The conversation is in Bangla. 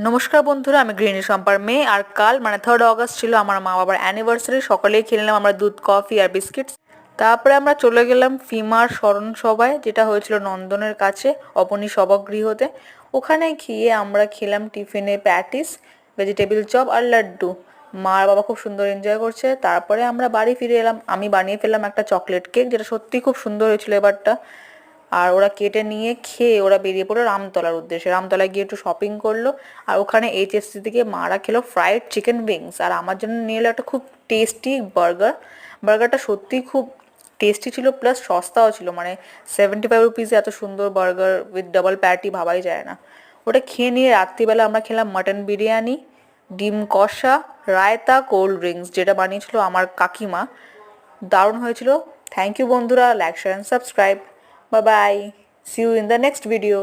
নমস্কার বন্ধুরা, আমি গৃহিণী শম্পার মেয়ে। আর কাল মানে 3rd অগস্ট ছিল আমার মা বাবার অ্যানিভার্সারি। সকালেই খেয়ে নিলাম আমরা দুধ, কফি আর বিস্কিটস। তারপরে আমরা চলে গেলাম ফিমার স্মরণ সভায়, যেটা হয়েছিল নন্দনের কাছে অবনী সভাগৃহতে। ওখানে গিয়ে আমরা খেলাম টিফিনে প্যাটিস, ভেজিটেবিল চপ আর লাড্ডু। মা আর বাবা খুব সুন্দর এনজয় করছে। তারপরে আমরা বাড়ি ফিরে এলাম। আমি বানিয়ে ফেললাম একটা চকলেট কেক, যেটা সত্যি খুব সুন্দর হয়েছিল এবারটা। আর ওরা কেটে নিয়ে খেয়ে ওরা বেরিয়ে পড়লো রামতলার উদ্দেশ্যে। রামতলায় গিয়ে একটু শপিং করলো। আর ওখানে এইচএসসি থেকে মারা খেলো ফ্রাইড চিকেন উইংস, আর আমার জন্য নিয়ে এলো একটা খুব টেস্টি বার্গার। বার্গারটা সত্যিই খুব টেস্টি ছিল, প্লাস সস্তাও ছিল। মানে 75 রুপিসে এত সুন্দর বার্গার উইথ ডাবল প্যাটি ভাবাই যায় না। ওটা খেয়ে নিয়ে রাত্রিবেলা আমরা খেলাম মাটন বিরিয়ানি, ডিম কষা, রায়তা, কোল্ড ড্রিঙ্কস, যেটা বানিয়েছিল আমার কাকিমা। দারুণ হয়েছিল। থ্যাংক ইউ বন্ধুরা, like share and subscribe. Bye bye. See you in the next video.